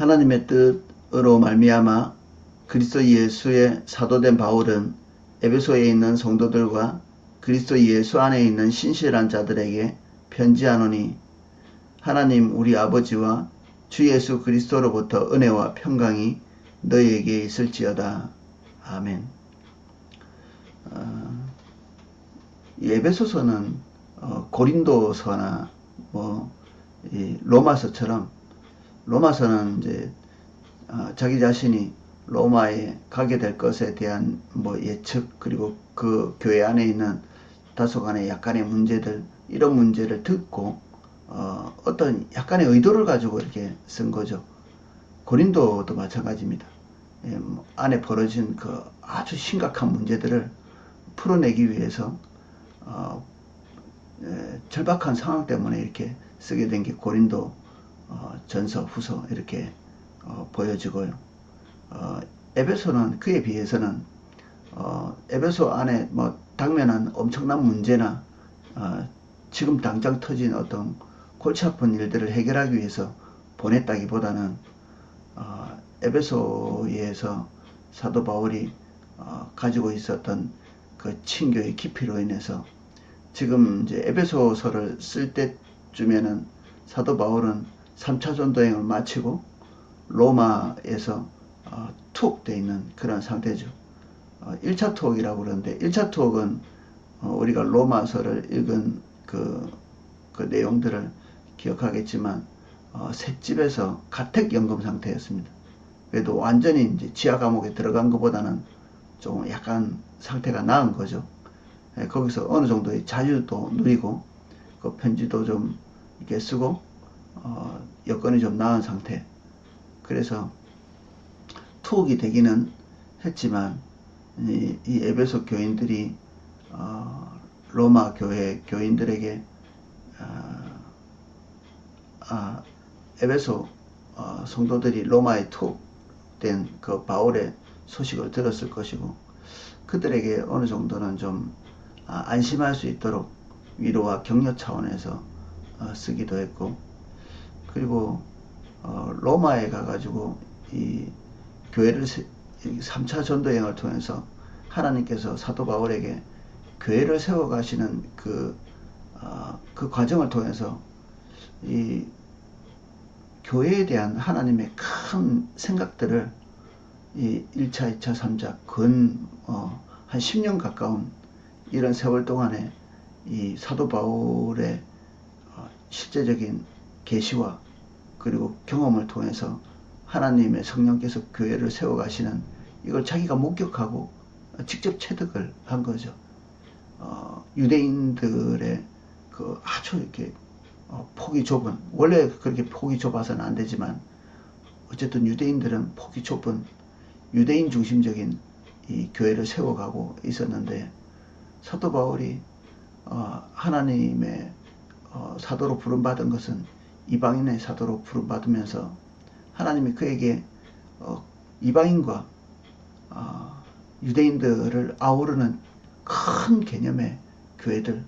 하나님의 뜻으로 말미암아 그리스도 예수의 사도된 바울은 에베소에 있는 성도들과 그리스도 예수 안에 있는 신실한 자들에게 편지하노니, 하나님 우리 아버지와 주 예수 그리스도로부터 은혜와 평강이 너희에게 있을지어다. 아멘. 이 에베소서는 고린도서나 이 로마서처럼, 로마서는 이제 자기 자신이 로마에 가게 될 것에 대한 예측, 그리고 그 교회 안에 있는 다소간의 약간의 문제들, 이런 문제를 듣고 어떤 약간의 의도를 가지고 이렇게 쓴 거죠. 고린도도 마찬가지입니다. 안에 벌어진 그 아주 심각한 문제들을 풀어내기 위해서 절박한 상황 때문에 이렇게 쓰게 된 게 고린도 전서, 후서 이렇게 보여지고요. 에베소는 그에 비해서는 에베소 안에 당면한 엄청난 문제나 지금 당장 터진 어떤 골치 아픈 일들을 해결하기 위해서 보냈다기보다는 에베소에서 사도 바울이 가지고 있었던 그 친교의 깊이로 인해서 지금 이제 에베소서를 쓸 때쯤에는 사도 바울은 3차 전도행을 마치고 로마에서 투옥되어 있는 그런 상태죠. 1차 투옥이라고 그러는데, 1차 투옥은 우리가 로마서를 읽은 그 내용들을 기억하겠지만 셋집에서 가택연금 상태였습니다. 그래도 완전히 이제 지하 감옥에 들어간 것보다는 좀 약간 상태가 나은 거죠. 거기서 어느 정도의 자유도 누리고 그 편지도 좀 이렇게 쓰고 여건이 좀 나은 상태. 그래서 투옥이 되기는 했지만 이 에베소 교인들이 로마 교회 교인들에게 에베소 성도들이 로마에 투옥된 그 바울의 소식을 들었을 것이고, 그들에게 어느 정도는 좀 안심할 수 있도록 위로와 격려 차원에서 쓰기도 했고, 그리고 로마에 가가지고 이 교회를 3차 전도행을 통해서 하나님께서 사도 바울에게 교회를 세워가시는 그 과정을 통해서 이 교회에 대한 하나님의 큰 생각들을 이 1차, 2차, 3차 한 10년 가까운 이런 세월 동안에 이 사도 바울의 실제적인 계시와 그리고 경험을 통해서 하나님의 성령께서 교회를 세워가시는 이걸 자기가 목격하고 직접 체득을 한 거죠. 유대인들의 그 아주 이렇게 폭이 좁은, 원래 그렇게 폭이 좁아서는 안 되지만 어쨌든 유대인들은 폭이 좁은 유대인 중심적인 이 교회를 세워가고 있었는데, 사도 바울이 하나님의 사도로 부름받은 것은 이방인의 사도로 부름받으면서 하나님이 그에게 이방인과 유대인들을 아우르는 큰 개념의 교회들을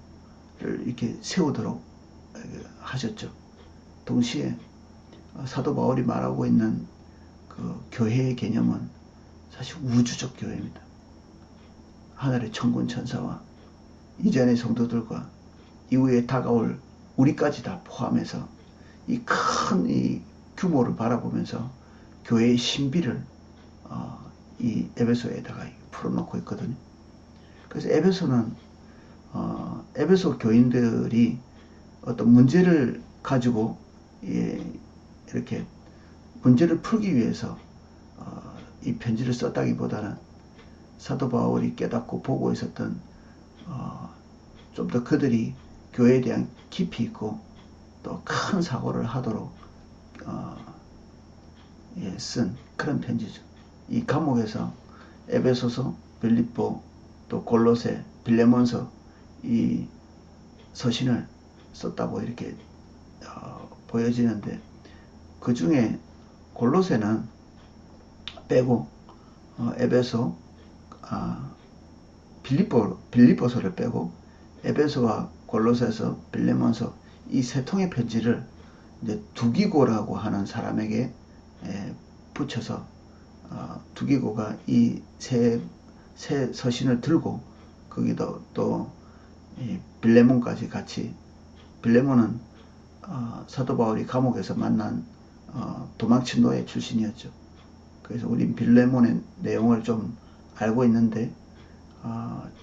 이렇게 세우도록 하셨죠. 동시에 사도 바울이 말하고 있는 그 교회의 개념은 사실 우주적 교회입니다. 하늘의 천군 천사와 이전의 성도들과 이후에 다가올 우리까지 다 포함해서 이 큰 이 규모를 바라보면서 교회의 신비를 이 에베소에다가 풀어놓고 있거든요. 그래서 에베소는 에베소 교인들이 어떤 문제를 가지고 이렇게 문제를 풀기 위해서 이 편지를 썼다기보다는 사도 바울이 깨닫고 보고 있었던 좀 더 그들이 교회에 대한 깊이 있고 또 큰 사고를 하도록 쓴 그런 편지죠. 이 감옥에서 에베소서, 빌립보, 또 골로새, 빌레몬서 이 서신을 썼다고 이렇게 보여지는데, 그 중에 골로새는 빼고 에베소, 빌립보서를 빼고 에베소와 골로새서, 빌레몬서 이 세 통의 편지를 이제 두기고라고 하는 사람에게 붙여서 두기고가 이 새 서신을 들고 거기도 또 빌레몬까지 같이, 빌레몬은 사도 바울이 감옥에서 만난 도망친 노예 출신이었죠. 그래서 우린 빌레몬의 내용을 좀 알고 있는데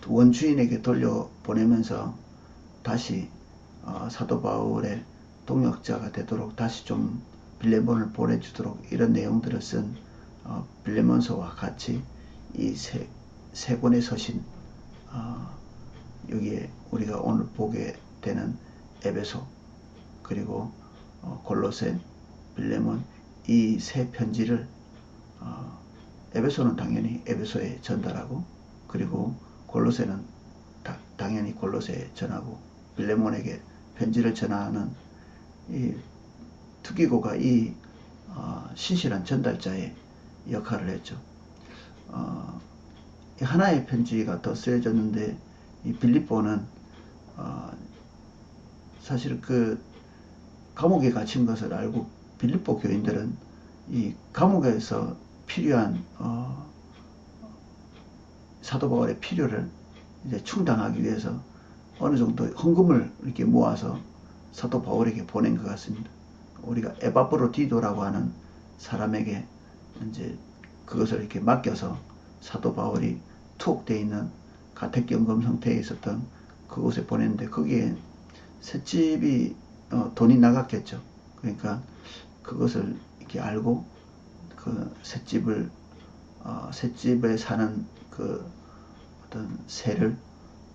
원주인에게 돌려보내면서 다시 사도 바울의 동역자가 되도록 다시 좀 빌레몬을 보내주도록 이런 내용들을 쓴 빌레몬서와 같이 이 세 권의 서신, 여기에 우리가 오늘 보게 되는 에베소, 그리고 골로새, 빌레몬, 이 세 편지를 에베소는 당연히 에베소에 전달하고, 그리고 골로새는 당연히 골로새에 전하고, 빌레몬에게 편지를 전하는 이 투기고가 이 신실한 전달자의 역할을 했죠. 하나의 편지가 더 쓰여졌는데, 이 빌립보는 사실 그 감옥에 갇힌 것을 알고 빌립보 교인들은 이 감옥에서 필요한 사도 바울의 필요를 이제 충당하기 위해서 어느 정도 헌금을 이렇게 모아서 사도 바울에게 보낸 것 같습니다. 우리가 에바브로디도라고 하는 사람에게 이제 그것을 이렇게 맡겨서 사도 바울이 투옥되어 있는 가택연금 상태에 있었던 그곳에 보냈는데, 거기에 셋집이 돈이 나갔겠죠. 그러니까 그것을 이렇게 알고 그 셋집에 사는 그 어떤 세를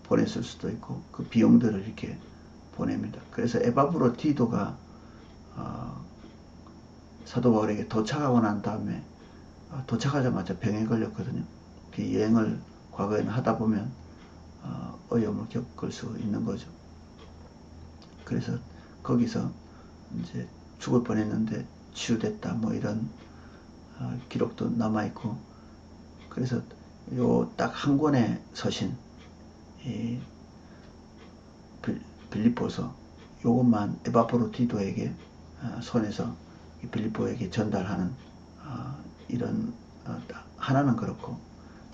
보냈을 수도 있고, 그 비용들을 이렇게 보냅니다. 그래서 에바브로디도가 사도 바울에게 도착하고 난 다음에 도착하자마자 병에 걸렸거든요. 그 여행을 과거에는 하다 보면 어려움을 겪을 수 있는 거죠. 그래서 거기서 이제 죽을 뻔했는데 치유됐다, 뭐 이런 기록도 남아있고, 그래서 요 딱 한 권의 서신, 이 빌립보서, 요것만 에바브로디도에게 손에서 빌립보에게 전달하는 이런 하나는 그렇고,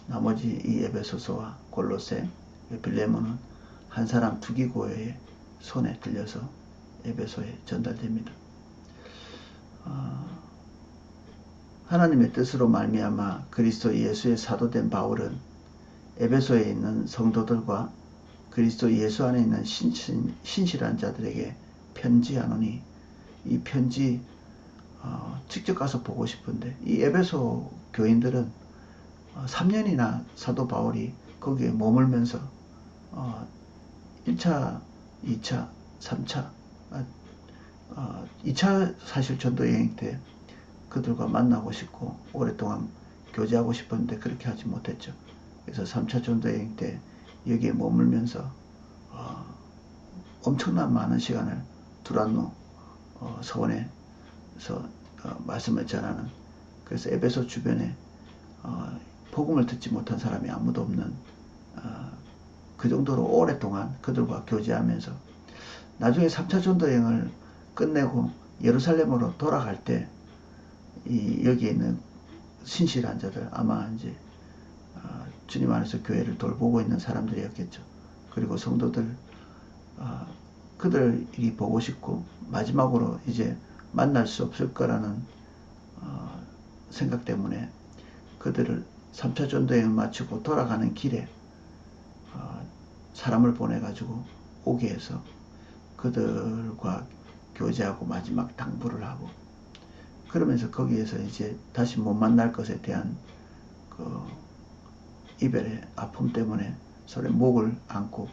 나머지 이 에베소서와 골로새, 빌레몬은 한 사람 투기고의 손에 들려서 에베소에 전달됩니다. 하나님의 뜻으로 말미암아 그리스도 예수의 사도된 바울은 에베소에 있는 성도들과 그리스도 예수 안에 있는 신실한 자들에게 편지하노니, 이 편지 직접 가서 보고 싶은데, 이 에베소 교인들은 3년이나 사도 바울이 거기에 머물면서 1차, 2차, 3차, 2차 사실 전도 여행 때 그들과 만나고 싶고 오랫동안 교제하고 싶었는데 그렇게 하지 못했죠. 그래서 3차 전도 여행 때 여기에 머물면서 엄청난 많은 시간을 두란노 서원에서 말씀을 전하는, 그래서 에베소 주변에 복음을 듣지 못한 사람이 아무도 없는 그 정도로 오랫동안 그들과 교제하면서 나중에 3차 전도 여행을 끝내고 예루살렘으로 돌아갈 때 여기에 있는 신실한 자들, 아마 이제 주님 안에서 교회를 돌보고 있는 사람들이었겠죠. 그리고 성도들, 그들이 보고 싶고 마지막으로 이제 만날 수 없을 거라는 생각 때문에 그들을 3차 전도여행을 마치고 돌아가는 길에 사람을 보내가지고 오게 해서 그들과 교제하고 마지막 당부를 하고, 그러면서 거기에서 이제 다시 못 만날 것에 대한 그 이별의 아픔 때문에 서로의 목을 안고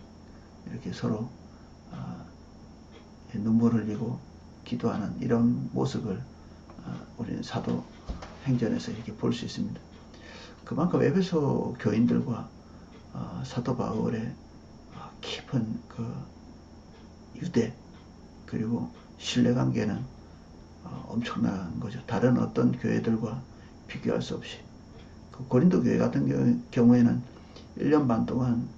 이렇게 서로 눈물 흘리고 기도하는 이런 모습을 우리는 사도 행전에서 이렇게 볼 수 있습니다. 그만큼 에베소 교인들과 사도 바울의 깊은 그 유대 그리고 신뢰관계는 엄청난 거죠. 다른 어떤 교회들과 비교할 수 없이. 그 고린도 교회 같은 경우에는 1년 반 동안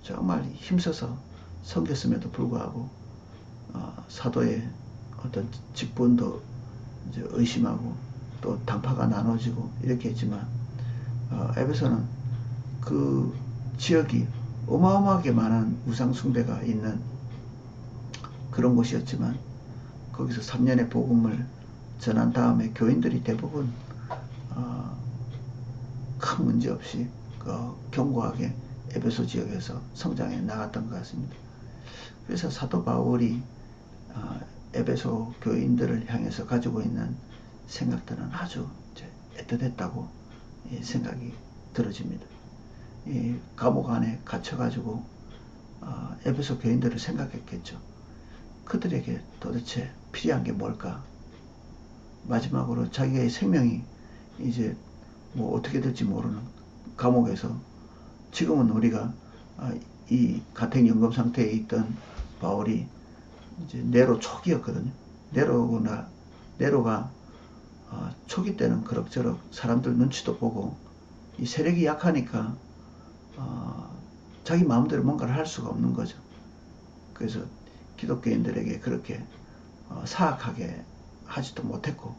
정말 힘써서 섬겼음에도 불구하고 사도의 어떤 직분도 이제 의심하고 또 당파가 나눠지고 이렇게 했지만 에베소는 그 지역이 어마어마하게 많은 우상숭배가 있는 그런 곳이었지만 거기서 3년의 복음을 전한 다음에 교인들이 대부분 큰 문제 없이 견고하게 에베소 지역에서 성장해 나갔던 것 같습니다. 그래서 사도 바울이 에베소 교인들을 향해서 가지고 있는 생각들은 아주 애틋했다고 생각이 들어집니다. 이 감옥 안에 갇혀가지고 에베소 교인들을 생각했겠죠. 그들에게 도대체 필요한 게 뭘까? 마지막으로 자기의 생명이 이제 뭐 어떻게 될지 모르는 감옥에서, 지금은 우리가 이 가택연금 상태에 있던 바울이 이제 네로 초기였거든요. 네로가 초기 때는 그럭저럭 사람들 눈치도 보고 이 세력이 약하니까 자기 마음대로 뭔가를 할 수가 없는 거죠. 그래서 기독교인들에게 그렇게 사악하게 하지도 못했고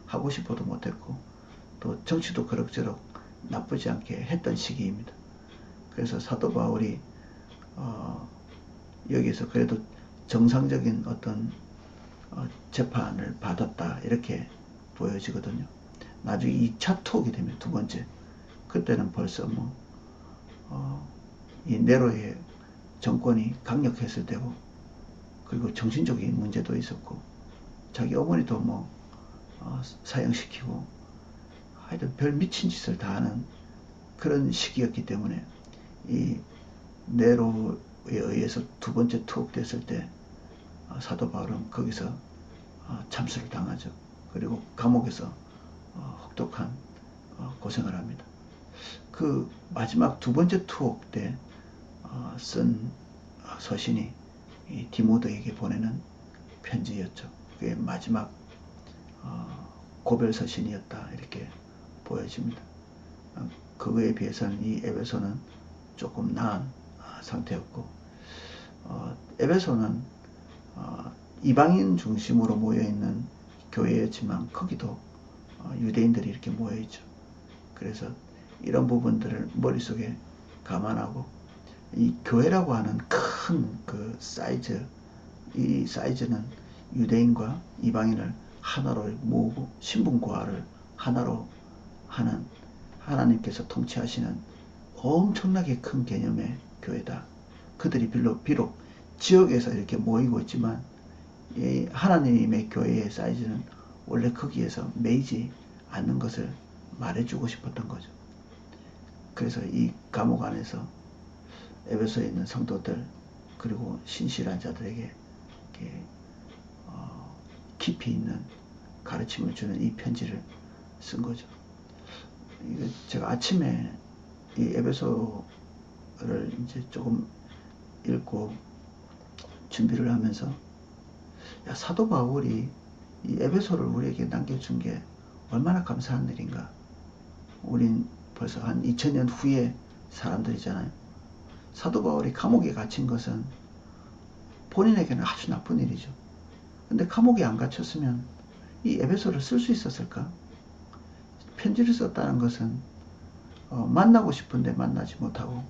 하고 싶어도 못했고 또 정치도 그럭저럭 나쁘지 않게 했던 시기입니다. 그래서 사도 바울이 여기서 그래도 정상적인 어떤 재판을 받았다 이렇게 보여지거든요. 나중에 2차 투옥이 되면 두 번째, 그때는 벌써 이 네로의 정권이 강력했을 때고, 그리고 정신적인 문제도 있었고 자기 어머니도 사형시키고 하여튼 별 미친 짓을 다 하는 그런 시기였기 때문에 이 네로에 의해서 두 번째 투옥됐을 때 사도 바울은 거기서 참수를 당하죠. 그리고 감옥에서 혹독한 고생을 합니다. 그 마지막 두 번째 투옥 때 쓴 서신이 이 디모데에게 보내는 편지였죠. 그게 마지막 고별 서신이었다 이렇게 보여집니다. 그거에 비해서는 이 에베소는 조금 나은 상태였고, 에베소는 이방인 중심으로 모여있는 교회였지만 거기도 유대인들이 이렇게 모여있죠. 그래서 이런 부분들을 머릿속에 감안하고 이 교회라고 하는 큰 그 사이즈, 이 사이즈는 유대인과 이방인을 하나로 모으고 신분고하를 하나로 하는 하나님께서 통치하시는 엄청나게 큰 개념의 교회다. 그들이 비록 지역에서 이렇게 모이고 있지만 이 하나님의 교회의 사이즈는 원래 거기에서 매이지 않는 것을 말해주고 싶었던 거죠. 그래서 이 감옥 안에서 에베소에 있는 성도들 그리고 신실한 자들에게 이렇게 깊이 있는 가르침을 주는 이 편지를 쓴 거죠. 이게 제가 아침에 이 에베소를 이제 조금 읽고 준비를 하면서 사도 바울이 이 에베소를 우리에게 남겨준 게 얼마나 감사한 일인가. 우린 벌써 한 2000년 후에 사람들이잖아요. 사도 바울이 감옥에 갇힌 것은 본인에게는 아주 나쁜 일이죠. 근데 감옥에 안 갇혔으면 이 에베소를 쓸 수 있었을까? 편지를 썼다는 것은 만나고 싶은데 만나지 못하고,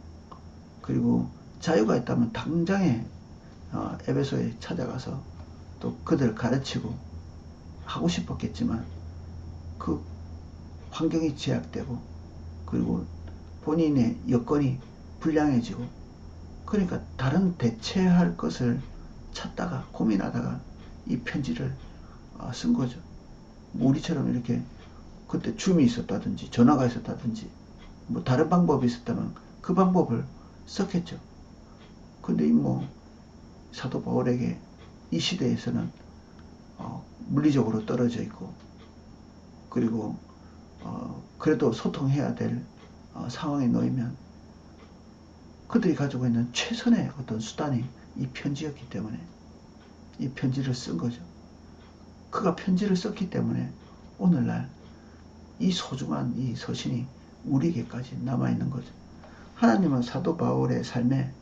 그리고 자유가 있다면 당장에 에베소에 찾아가서 또 그들을 가르치고 하고 싶었겠지만 그 환경이 제약되고 그리고 본인의 여건이 불량해지고, 그러니까 다른 대체할 것을 찾다가 고민하다가 이 편지를 쓴 거죠. 우리처럼 이렇게 그때 줌이 있었다든지 전화가 있었다든지 뭐 다른 방법이 있었다면 그 방법을 썼겠죠. 근데 사도 바울에게 이 시대에서는 물리적으로 떨어져 있고, 그리고 그래도 소통해야 될 상황에 놓이면 그들이 가지고 있는 최선의 어떤 수단이 이 편지였기 때문에 이 편지를 쓴 거죠. 그가 편지를 썼기 때문에 오늘날 이 소중한 이 서신이 우리에게까지 남아있는 거죠. 하나님은 사도 바울의 삶에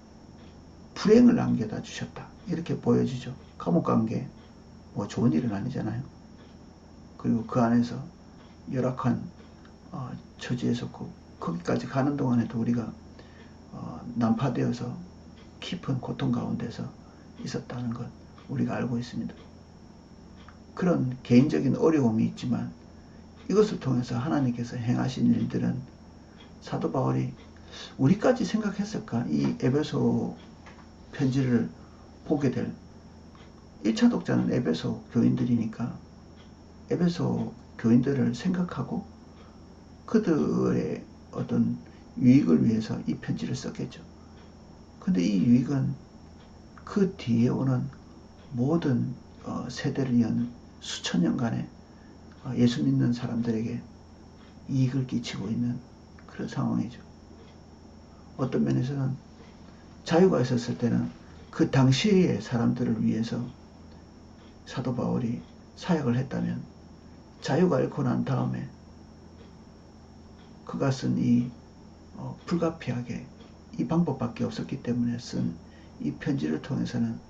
불행을 남겨다 주셨다 이렇게 보여지죠. 감옥 간 게 뭐 좋은 일은 아니잖아요. 그리고 그 안에서 열악한 처지에서 거기까지 가는 동안에도 우리가 난파되어서 깊은 고통 가운데서 있었다는 것 우리가 알고 있습니다. 그런 개인적인 어려움이 있지만 이것을 통해서 하나님께서 행하신 일들은 사도 바울이 우리까지 생각했을까? 이 에베소 편지를 보게 될 1차 독자는 에베소 교인들이니까 에베소 교인들을 생각하고 그들의 어떤 유익을 위해서 이 편지를 썼겠죠. 근데 이 유익은 그 뒤에 오는 모든 세대를 이은 수천 년간의 예수 믿는 사람들에게 이익을 끼치고 있는 그런 상황이죠. 어떤 면에서는 자유가 있었을 때는 그 당시의 사람들을 위해서 사도 바울이 사역을 했다면 자유가 잃고 난 다음에 그가 쓴 이 불가피하게 이 방법밖에 없었기 때문에 쓴 이 편지를 통해서는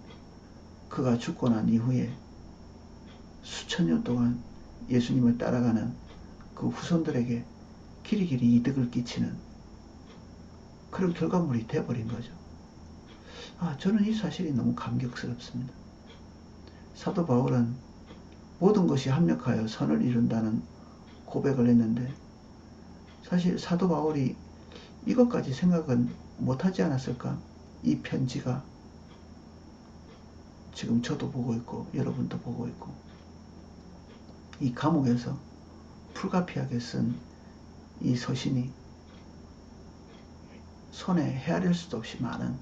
그가 죽고 난 이후에 수천 년 동안 예수님을 따라가는 그 후손들에게 길이길이 이득을 끼치는 그런 결과물이 되어버린 거죠. 저는 이 사실이 너무 감격스럽습니다. 사도 바울은 모든 것이 합력하여 선을 이룬다는 고백을 했는데 사실 사도 바울이 이것까지 생각은 못하지 않았을까? 이 편지가 지금 저도 보고 있고 여러분도 보고 있고 이 감옥에서 불가피하게 쓴 이 서신이 손에 헤아릴 수도 없이 많은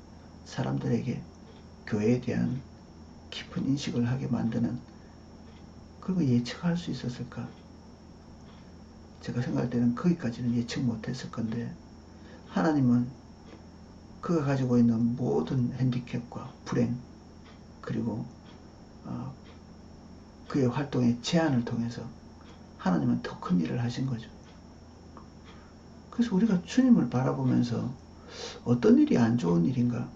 사람들에게 교회에 대한 깊은 인식을 하게 만드는 그거 예측할 수 있었을까? 제가 생각할 때는 거기까지는 예측 못했을 건데 하나님은 그가 가지고 있는 모든 핸디캡과 불행 그리고 그의 활동의 제한을 통해서 하나님은 더 큰 일을 하신 거죠. 그래서 우리가 주님을 바라보면서 어떤 일이 안 좋은 일인가?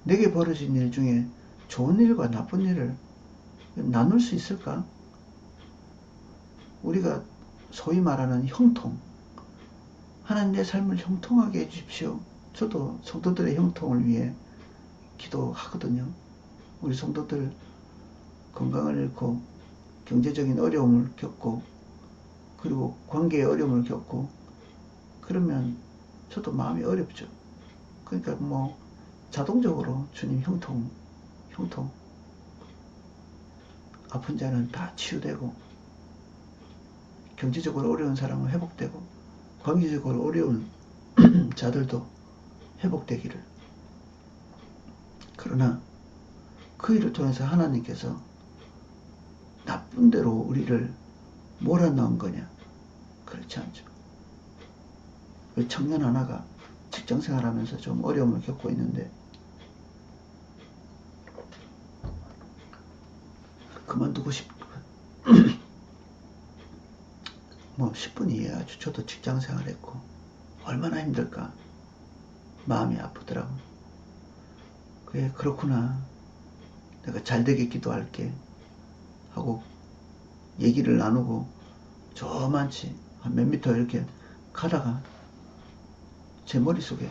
내게 벌어진 일 중에 좋은 일과 나쁜 일을 나눌 수 있을까? 우리가 소위 말하는 형통, 하나님 내 삶을 형통하게 해주십시오. 저도 성도들의 형통을 위해 기도하거든요. 우리 성도들 건강을 잃고 경제적인 어려움을 겪고 그리고 관계의 어려움을 겪고 그러면 저도 마음이 어렵죠. 그러니까 자동적으로 주님 형통 아픈 자는 다 치유되고 경제적으로 어려운 사람은 회복되고 관계적으로 어려운 자들도 회복되기를. 그러나 그 일을 통해서 하나님께서 나쁜 대로 우리를 몰아넣은 거냐? 그렇지 않죠. 청년 하나가 직장생활하면서 좀 어려움을 겪고 있는데 그만두고 싶고 10분 이해하죠. 저도 직장생활했고 얼마나 힘들까 마음이 아프더라고. 그래 그렇구나 내가 잘되게 기도할게 하고 얘기를 나누고 저만치 한 몇 미터 이렇게 가다가 제 머릿속에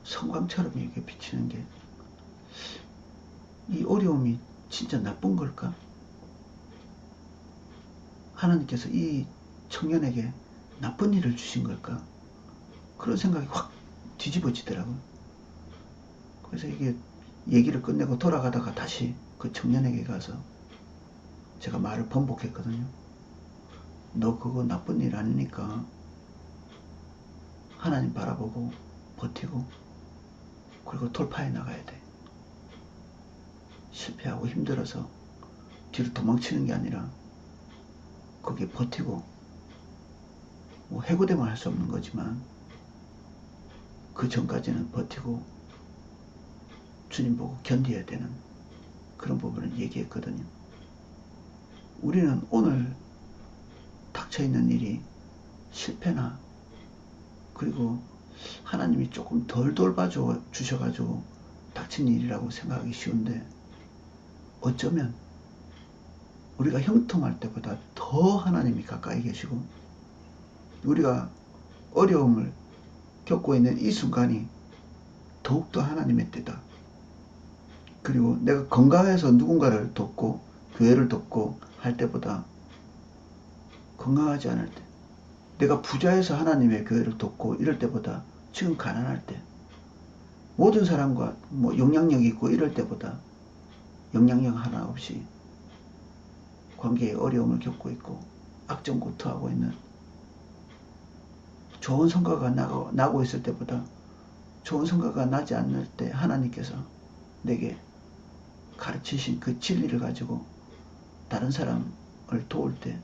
성광처럼 이렇게 비치는 게 이 어려움이 진짜 나쁜 걸까? 하나님께서 이 청년에게 나쁜 일을 주신 걸까? 그런 생각이 확 뒤집어지더라고요. 그래서 이게 얘기를 끝내고 돌아가다가 다시 그 청년에게 가서 제가 말을 번복했거든요. 너 그거 나쁜 일 아니니까 하나님 바라보고 버티고 그리고 돌파해 나가야 돼. 실패하고 힘들어서 뒤로 도망치는 게 아니라 거기에 버티고 해고되면 할 수 없는 거지만 그 전까지는 버티고 주님 보고 견뎌야 되는 그런 부분을 얘기했거든요. 우리는 오늘 닥쳐있는 일이 실패나 그리고 하나님이 조금 덜 돌봐주셔가지고 닥친 일이라고 생각하기 쉬운데 어쩌면 우리가 형통할 때보다 더 하나님이 가까이 계시고 우리가 어려움을 겪고 있는 이 순간이 더욱더 하나님의 때다. 그리고 내가 건강해서 누군가를 돕고 교회를 돕고 할 때보다 건강하지 않을 때, 내가 부자해서 하나님의 교회를 돕고 이럴 때보다 지금 가난할 때, 모든 사람과 뭐 영향력 있고 이럴 때보다 영향력 하나 없이 관계에 어려움을 겪고 있고 악정고투하고 있는, 좋은 성과가 나고 있을 때보다 좋은 성과가 나지 않을 때 하나님께서 내게 가르치신 그 진리를 가지고 다른 사람을 도울 때,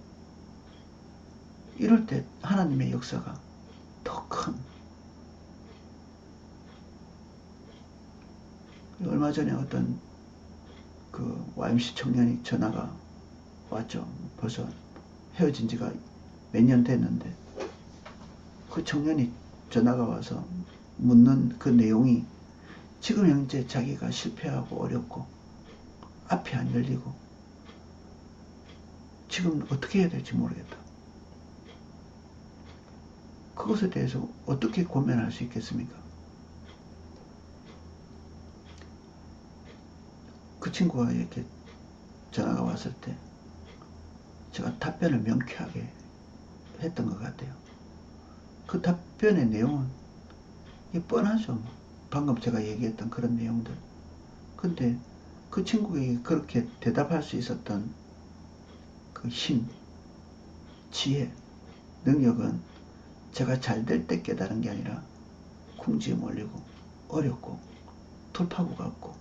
이럴 때 하나님의 역사가 더 큰. 얼마 전에 어떤 그 YMC 청년이 전화가 왔죠. 벌써 헤어진 지가 몇 년 됐는데 그 청년이 전화가 와서 묻는 그 내용이 지금 현재 자기가 실패하고 어렵고 앞이 안 열리고 지금 어떻게 해야 될지 모르겠다. 그것에 대해서 어떻게 고민할 수 있겠습니까? 그 친구가 이렇게 전화가 왔을 때 제가 답변을 명쾌하게 했던 것 같아요. 그 답변의 내용은 뻔하죠. 방금 제가 얘기했던 그런 내용들. 근데 그 친구에게 그렇게 대답할 수 있었던 그 힘, 지혜, 능력은 제가 잘 될 때 깨달은 게 아니라 궁지에 몰리고 어렵고 돌파구가 없고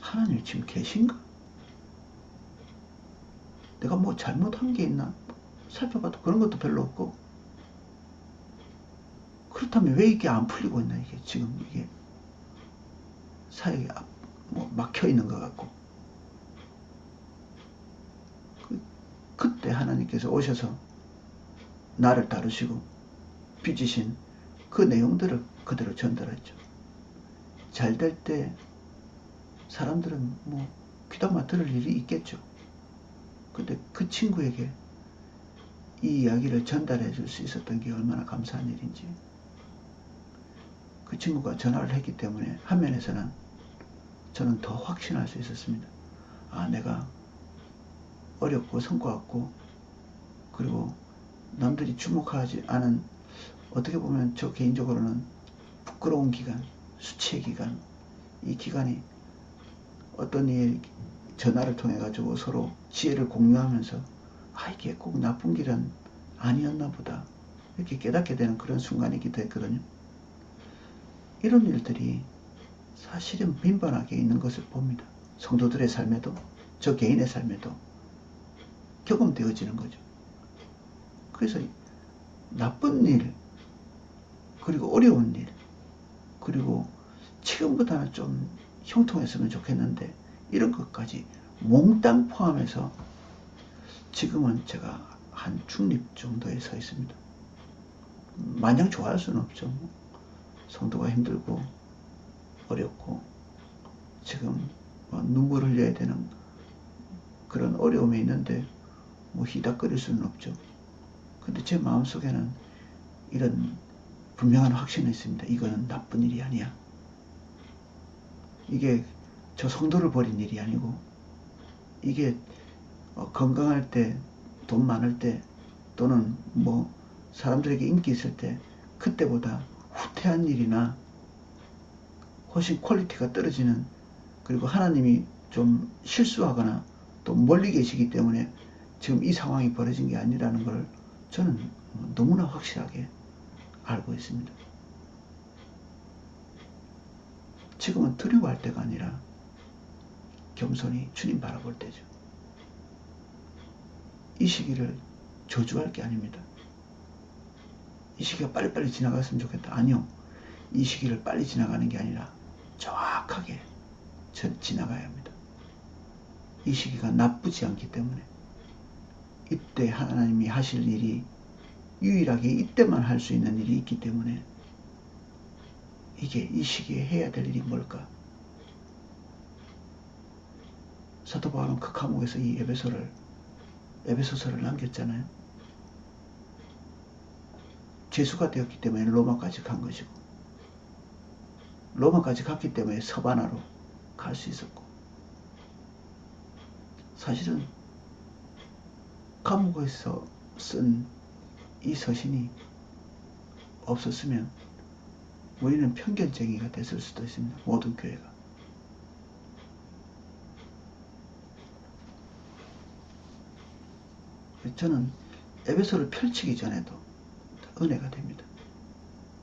하나님 지금 계신가? 내가 뭐 잘못한 게 있나? 살펴봐도 그런 것도 별로 없고, 그렇다면 왜 이게 안 풀리고 있나? 이게 지금 이게 사역이 뭐 막혀 있는 것 같고. 그때 하나님께서 오셔서 나를 다루시고 빚으신 그 내용들을 그대로 전달했죠. 잘 될 때 사람들은 뭐 귀담아 들을 일이 있겠죠. 근데 그 친구에게 이 이야기를 전달해 줄 수 있었던 게 얼마나 감사한 일인지. 그 친구가 전화를 했기 때문에 한 면에서는 저는 더 확신할 수 있었습니다. 아, 내가 어렵고 성과 없고 그리고 남들이 주목하지 않은, 어떻게 보면 저 개인적으로는 부끄러운 기간, 수치의 기간, 이 기간이 어떤 일 전화를 통해 가지고 서로 지혜를 공유하면서 아, 이게 꼭 나쁜 길은 아니었나 보다 이렇게 깨닫게 되는 그런 순간이기도 했거든요. 이런 일들이 사실은 빈번하게 있는 것을 봅니다. 성도들의 삶에도 저 개인의 삶에도 경험되어지는 거죠. 그래서 나쁜 일, 그리고 어려운 일, 그리고 지금보다는 좀 형통했으면 좋겠는데 이런 것까지 몽땅 포함해서 지금은 제가 한 중립 정도에 서 있습니다. 마냥 좋아할 수는 없죠. 성도가 힘들고 어렵고 지금 눈물 흘려야 되는 그런 어려움이 있는데 뭐 희닥거릴 수는 없죠. 근데 제 마음속에는 이런 분명한 확신이 있습니다. 이거는 나쁜 일이 아니야. 이게 저 성도를 버린 일이 아니고 이게 건강할 때, 돈 많을 때, 또는 뭐 사람들에게 인기 있을 때 그때보다 후퇴한 일이나 훨씬 퀄리티가 떨어지는, 그리고 하나님이 좀 실수하거나 또 멀리 계시기 때문에 지금 이 상황이 벌어진 게 아니라는 걸 저는 너무나 확실하게 알고 있습니다. 지금은 두려워할 때가 아니라 겸손히 주님 바라볼 때죠. 이 시기를 저주할 게 아닙니다. 이 시기가 빨리빨리 지나갔으면 좋겠다. 아니요. 이 시기를 빨리 지나가는 게 아니라 정확하게 지나가야 합니다. 이 시기가 나쁘지 않기 때문에 이때 하나님이 하실 일이 유일하게 이때만 할 수 있는 일이 있기 때문에 이게 이 시기에 해야 될 일이 뭘까? 사도 바울은 그 감옥에서 이 에베소서를 남겼잖아요. 죄수가 되었기 때문에 로마까지 간 것이고, 로마까지 갔기 때문에 서바나로 갈 수 있었고, 사실은 감옥에서 쓴 이 서신이 없었으면 우리는 편견쟁이가 됐을 수도 있습니다. 모든 교회가. 저는 에베소를 펼치기 전에도 은혜가 됩니다.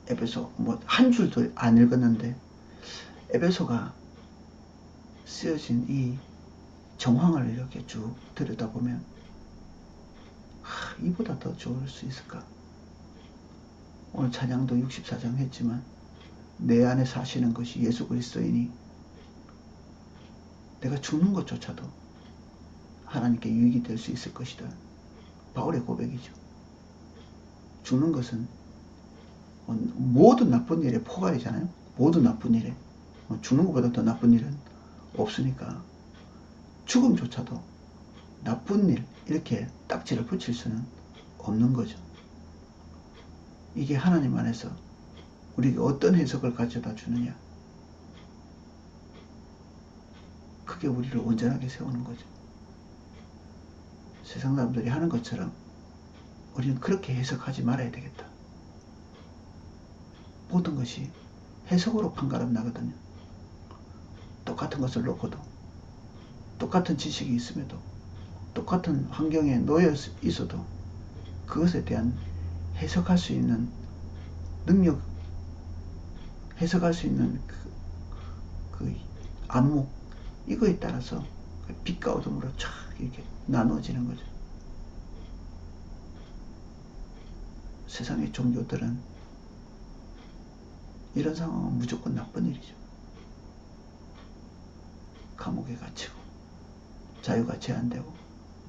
에베소 뭐 한 줄도 안 읽었는데 에베소가 쓰여진 이 정황을 이렇게 쭉 들여다보면 이보다 더 좋을 수 있을까? 오늘 찬양도 64장 했지만 내 안에 사시는 것이 예수 그리스도이니 내가 죽는 것조차도 하나님께 유익이 될 수 있을 것이다. 바울의 고백이죠. 죽는 것은 모든 나쁜 일의 포괄이잖아요. 모든 나쁜 일에 죽는 것보다 더 나쁜 일은 없으니까 죽음조차도 나쁜 일 이렇게 딱지를 붙일 수는 없는 거죠. 이게 하나님 안에서 우리에게 어떤 해석을 가져다 주느냐, 그게 우리를 온전하게 세우는 거죠. 세상 사람들이 하는 것처럼 우리는 그렇게 해석하지 말아야 되겠다. 모든 것이 해석으로 판가름 나거든요. 똑같은 것을 놓고도, 똑같은 지식이 있음에도, 똑같은 환경에 놓여 있어도 그것에 대한 해석할 수 있는 능력, 해석할 수 있는 그 안목, 이거에 따라서 빛과 어둠으로 쫙 이렇게 나누어지는 거죠. 세상의 종교들은 이런 상황은 무조건 나쁜 일이죠. 감옥에 갇히고 자유가 제한되고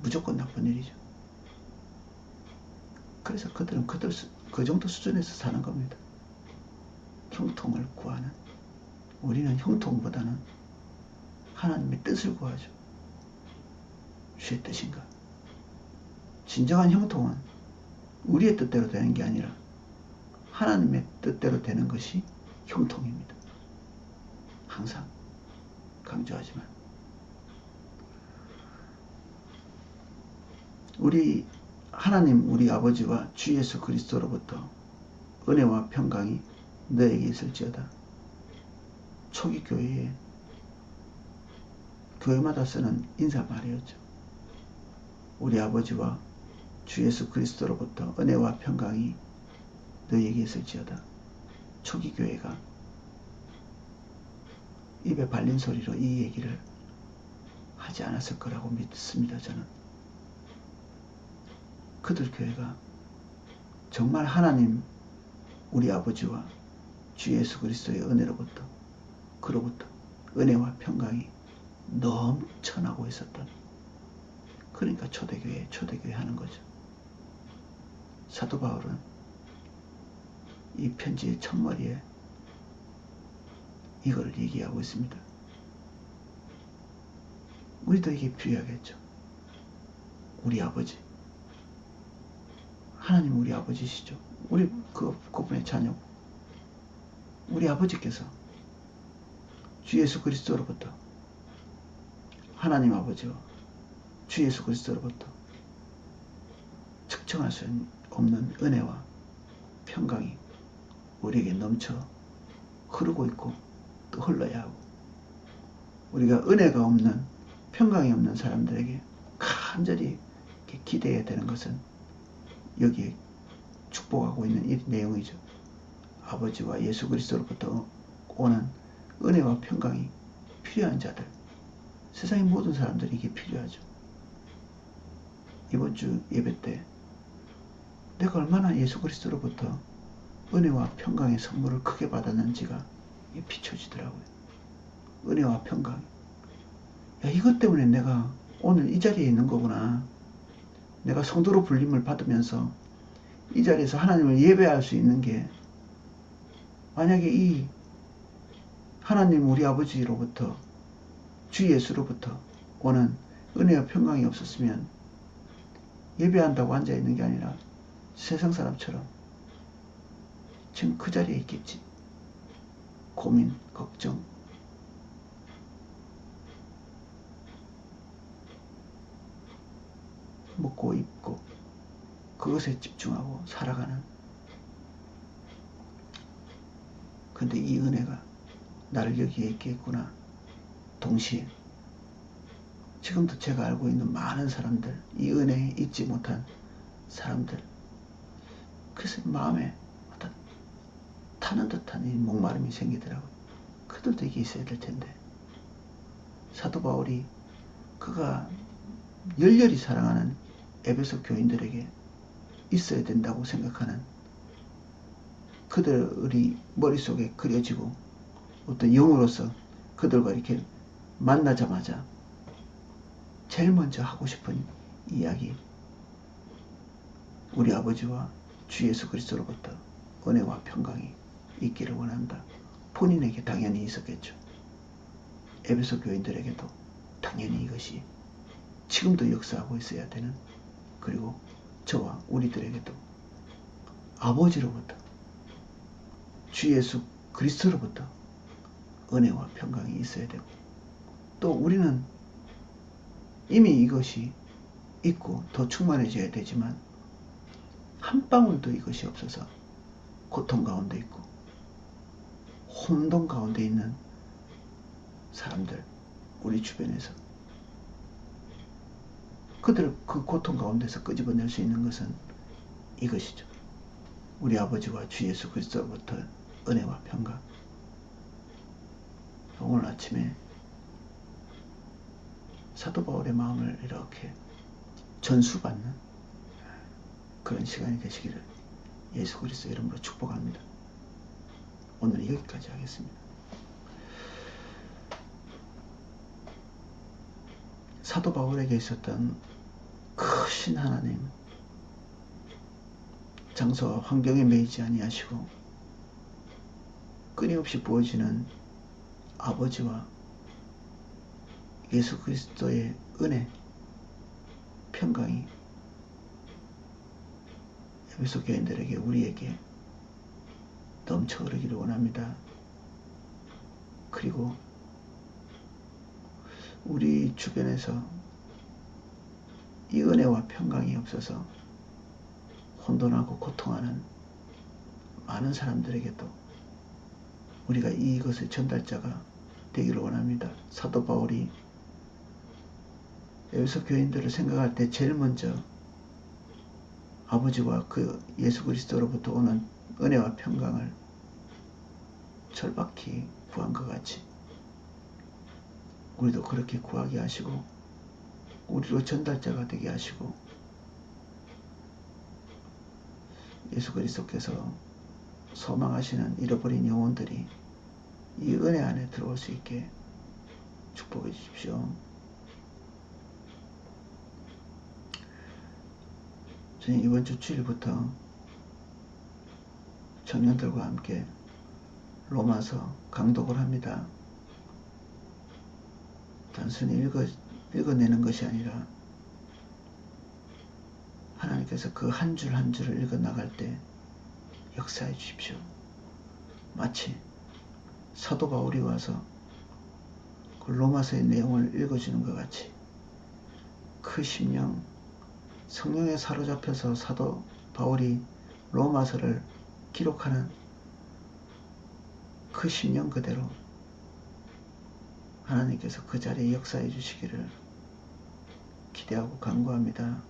무조건 나쁜 일이죠. 그래서 그들은 그 정도 수준에서 사는 겁니다. 형통을 구하는, 우리는 형통보다는 하나님의 뜻을 구하죠. 주의 뜻인가? 진정한 형통은 우리의 뜻대로 되는 게 아니라 하나님의 뜻대로 되는 것이 형통입니다. 항상 강조하지만 우리 하나님 우리 아버지와 주 예수 그리스도로부터 은혜와 평강이 너에게 있을지어다. 초기 교회에 교회마다 쓰는 인사말이었죠. 우리 아버지와 주 예수 그리스도로부터 은혜와 평강이 너에게 있을지어다. 초기 교회가 입에 발린 소리로 이 얘기를 하지 않았을 거라고 믿습니다. 저는 그들 교회가 정말 하나님 우리 아버지와 주 예수 그리스도의 은혜로부터, 그로부터 은혜와 평강이 넘쳐나고 있었던, 그러니까 초대교회 하는 거죠. 사도 바울은 이 편지의 첫머리에 이걸 얘기하고 있습니다. 우리도 이게 필요하겠죠. 우리 아버지, 하나님 우리 아버지시죠. 우리 그분의 자녀고, 우리 아버지께서 주 예수 그리스도로부터, 하나님 아버지와 주 예수 그리스도로부터 측정할 수 없는 은혜와 평강이 우리에게 넘쳐 흐르고 있고 또 흘러야 하고, 우리가 은혜가 없는, 평강이 없는 사람들에게 간절히 기대해야 되는 것은 여기에 축복하고 있는 이 내용이죠. 아버지와 예수 그리스도로부터 오는 은혜와 평강이 필요한 자들, 세상의 모든 사람들이 이게 필요하죠. 이번 주 예배 때 내가 얼마나 예수 그리스도로부터 은혜와 평강의 선물을 크게 받았는지가 비춰지더라고요. 은혜와 평강. 야, 이것 때문에 내가 오늘 이 자리에 있는 거구나. 내가 성도로 불림을 받으면서 이 자리에서 하나님을 예배할 수 있는 게, 만약에 이 하나님 우리 아버지로부터 주 예수로부터 오는 은혜와 평강이 없었으면 예배한다고 앉아있는 게 아니라 세상 사람처럼 지금 그 자리에 있겠지. 고민, 걱정. 먹고 입고 그것에 집중하고 살아가는. 근데 이 은혜가 나를 여기에 있게 했구나. 동시에 지금도 제가 알고 있는 많은 사람들, 이 은혜에 있지 못한 사람들, 그래서 마음에 어떤 타는 듯한 이 목마름이 생기더라고요. 그들도 이게 있어야 될 텐데. 사도 바울이 그가 열렬히 사랑하는 에베소 교인들에게 있어야 된다고 생각하는 그들이 머릿속에 그려지고 어떤 영으로서 그들과 이렇게 만나자마자 제일 먼저 하고 싶은 이야기, 우리 아버지와 주 예수 그리스도로부터 은혜와 평강이 있기를 원한다. 본인에게 당연히 있었겠죠. 에베소 교인들에게도 당연히 이것이 지금도 역사하고 있어야 되는, 그리고 저와 우리들에게도 아버지로부터 주 예수 그리스도로부터 은혜와 평강이 있어야 되고, 또 우리는 이미 이것이 있고 더 충만해져야 되지만 한 방울도 이것이 없어서 고통 가운데 있고 혼돈 가운데 있는 사람들, 우리 주변에서 그들을 그 고통 가운데서 끄집어낼 수 있는 것은 이것이죠. 우리 아버지와 주 예수 그리스도로부터 은혜와 평강. 오늘 아침에 사도 바울의 마음을 이렇게 전수받는 그런 시간이 되시기를 예수 그리스도 이름으로 축복합니다. 오늘은 여기까지 하겠습니다. 사도 바울에게 있었던 크신 하나님, 장소와 환경에 매이지 아니하시고 끊임없이 부어지는 아버지와 예수 그리스도의 은혜, 평강이 에베소 교인들에게, 우리에게 넘쳐 흐르기를 원합니다. 그리고 우리 주변에서 이 은혜와 평강이 없어서 혼돈하고 고통하는 많은 사람들에게도 우리가 이것의 전달자가 되기를 원합니다. 사도 바울이 에베소 교인들을 생각할 때 제일 먼저 아버지와 그 예수 그리스도로부터 오는 은혜와 평강을 절박히 구한 것 같이 우리도 그렇게 구하게 하시고 우리로 전달자가 되게 하시고, 예수 그리스도께서 소망하시는 잃어버린 영혼들이 이 은혜 안에 들어올 수 있게 축복해 주십시오. 저는 이번 주 주일부터 청년들과 함께 로마서 강독을 합니다. 단순히 읽어내는 것이 아니라 하나님께서 그 한 줄 한 줄을 읽어나갈 때 역사해 주십시오. 마치 사도 바울이 와서 그 로마서의 내용을 읽어주는 것 같이 그 심령, 성령에 사로잡혀서 사도 바울이 로마서를 기록하는 그 심령 그대로 하나님께서 그 자리에 역사해 주시기를 기대하고 간구합니다.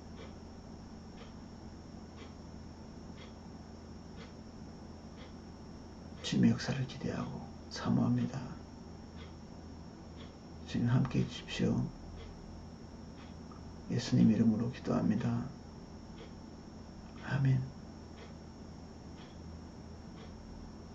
주님의 역사를 기대하고 사모합니다. 주님 함께 해주십시오. 예수님 이름으로 기도합니다. 아멘.